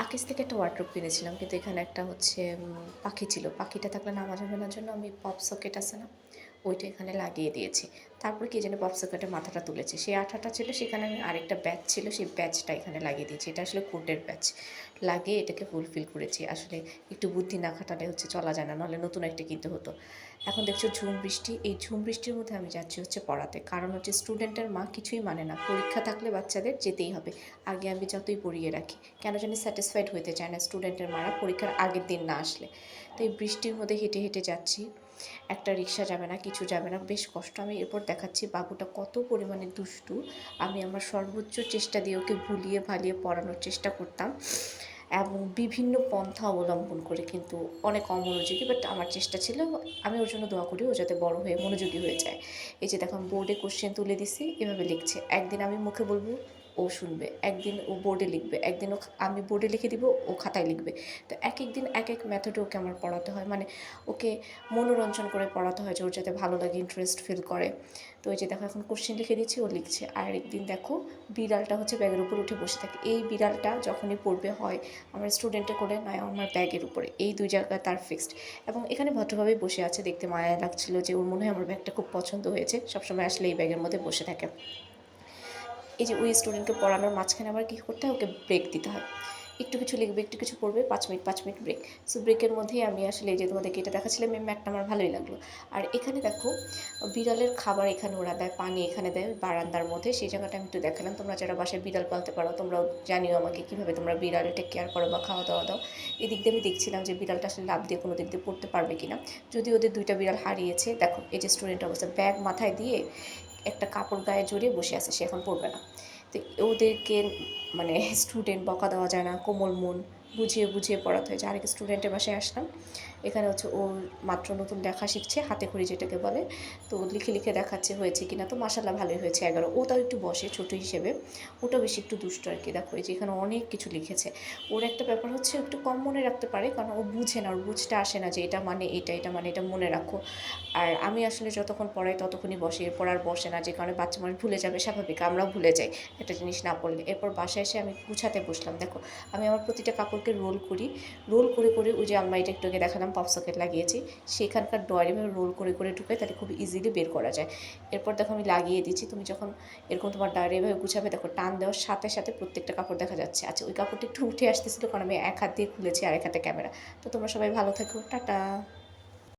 আকিজ থেকে একটা ওয়ারড্রোব কিনেছিলাম, কিন্তু এখানে একটা হচ্ছে পাখি ছিল। পাখিটা থাকলে নামা যাবে না জন্য আমি পপ সকেট আছে না? ওইটা এখানে লাগিয়ে দিয়েছি। তারপরে কে জানি পপ সকেটের মাথাটা তুলেছে। সেই আঠাটা ছিল, সেখানে আমি আরেকটা ব্যাচ ছিল, সেই ব্যাচটা এখানে লাগিয়ে দিয়েছি। এটা আসলে কোটের ব্যাচ। লাগিয়ে এটাকে ফুলফিল করেছি। আসলে একটু বুদ্ধি না খাটালে হচ্ছে চলা যায় না, নাহলে নতুন একটা কিনতে হতো। এখন দেখছো ঝুম বৃষ্টি, এই ঝুম বৃষ্টির মধ্যে আমি যাচ্ছি হচ্ছে পড়াতে। কারণ হচ্ছে স্টুডেন্টের মা কিছুই মানে না। পরীক্ষা থাকলে বাচ্চাদের যেতেই হবে। আগে আমি যতই পড়িয়ে রাখি, কেন জানি স্যাটিসফাইড হইতে চায় না স্টুডেন্টের মারা পরীক্ষার আগের দিন না আসলে। তো এই বৃষ্টির মধ্যে হেঁটে হেঁটে যাচ্ছি, একটা রিক্সা যাবে না, কিছু যাবে না, বেশ কষ্ট। আমি এরপর দেখাচ্ছি বাবুটা কত পরিমাণে দুষ্টু। আমি আমার সর্বোচ্চ চেষ্টা দিয়ে ওকে ভুলিয়ে ভালিয়ে পড়ানোর চেষ্টা করতাম, এবং বিভিন্ন পন্থা অবলম্বন করে, কিন্তু অনেক অমনোযোগী। বাট আমার চেষ্টা ছিল, আমি ওর জন্য দোয়া করি ও যাতে বড় হয়ে মনোযোগী হয়ে যায়। এই যে দেখো, আমি বোর্ডে কোশ্চেন তুলে দিছি, এভাবে লিখছে। একদিন আমি মুখে বলবো, ও শুনবে। একদিন ও বোর্ডে লিখবে, একদিন আমি বোর্ডে লিখে দিব, ও খাতায় লিখবে। তো এক এক দিন এক এক মেথডে ওকে আমার পড়াতে হয়, মানে ওকে মনোরঞ্জন করে পড়াতে হয় যে ওর যাতে ভালো লাগে, ইন্টারেস্ট ফিল করে। তো ওই যে দেখো, এখন কোশ্চেন লিখে দিচ্ছি, ও লিখছে। আর একদিন দেখো, বিড়ালটা হচ্ছে ব্যাগের উপর উঠে বসে থাকে। এই বিড়ালটা যখনই পড়বে হয় আমার স্টুডেন্টে কোলে, নয় আমার ব্যাগের উপরে, এই দুই জায়গায় তার ফিক্সড। এবং এখানে ভদ্রভাবেই বসে আছে, দেখতে মায়া লাগছিল যে ওর মনে হয় আমার ব্যাগটা খুব পছন্দ হয়েছে, সবসময় আসলে এই ব্যাগের মধ্যে বসে থাকে। এই যে ওই স্টুডেন্টকে পড়ানোর মাঝখানে আবার কী করতে হয়, ওকে ব্রেক দিতে হয়। একটু কিছু লিখবে, একটু কিছু পড়বে, 5 মিনিট ব্রেক। সো ব্রেকের মধ্যেই আমি আসলে এই যে তোমাদেরকে এটা দেখাচ্ছিলাম, এই ম্যাটটা আমার ভালোই লাগলো। আর এখানে দেখো, বিড়ালের খাবার এখানে ওরা দেয়, পানি এখানে দেয় বারান্দার মধ্যে, সেই জায়গাটা আমি একটু দেখালাম। তোমরা যারা বাসায় বিড়াল পালতে পারো, তোমরাও জানিও আমাকে কীভাবে তোমরা বিড়ালে টেক কেয়ার করো বা খাওয়া দাওয়া দাও। এদিক দিয়ে আমি দেখছিলাম যে বিড়ালটা আসলে লাফ দিয়ে কোনো দিক দিয়ে পড়তে পারবে কিনা। যদি ওদের 2টা বিড়াল হারিয়েছে, দেখো এই যে স্টুডেন্ট অবস্থা, ব্যাগ মাথায় দিয়ে একটা কাপড় গায়ে জড়িয়ে বসে আছে, সে এখন পড়বে না। তো ওদেরকে মানে স্টুডেন্ট বকা দেওয়া যায় না, কোমল মন, বুঝিয়ে বুঝিয়ে পড়াতে হয়। আরেক স্টুডেন্টের বাসায় আসলাম, এখানে হচ্ছে ও মাত্র নতুন লেখা শিখছে, হাতে খড়ি যেটাকে বলে। তো লিখে লিখে দেখাচ্ছে হয়েছে কিনা, তো মাশাল্লাহ ভালোই হয়েছে 11। ও তাও একটু বসে ছোটো হিসেবে, ওটা বেশি একটু দুষ্ট আর কি। দেখো এই যে এখানে অনেক কিছু লিখেছে। ওর একটা ব্যাপার হচ্ছে একটু কম মনে রাখতে পারে, কারণ ও বুঝে না, ওর বুঝতে আসে না যে এটা মানে এটা, এটা মানে এটা মনে রাখো। আর আমি আসলে যতক্ষণ পড়াই ততক্ষণই বসে, এরপর আর বসে না, যে কারণে বাচ্চা মানুষ ভুলে যাবে, স্বাভাবিক, আমরাও ভুলে যাই একটা জিনিস না পড়লে। এরপর বাসায় এসে আমি গুছাতে বসলাম। দেখো আমি আমার প্রতিটা কাপড়কে রোল করি, রোল করে করে ওই যে আলমারিটা একটু আগে দেখালাম পপ সকেট লাগিয়েছি, সেখানকার ডয়ারে এভাবে রোল করে করে ঢুকাই, তাহলে খুব ইজিলি বের করা যায়। এরপর দেখো আমি লাগিয়ে দিচ্ছি। তুমি যখন এরকম তোমার ডায়েরি এভাবে গুছাবে, দেখো টান দেওয়ার সাথে সাথে প্রত্যেকটা কাপড় দেখা যাচ্ছে। আচ্ছা, ওই কাপড়টা একটু উঠে আসতেছিল কারণ আমি এক হাত দিয়ে খুলেছি আর এক হাতে ক্যামেরা। তো তোমরা সবাই ভালো থাকো, টাটা।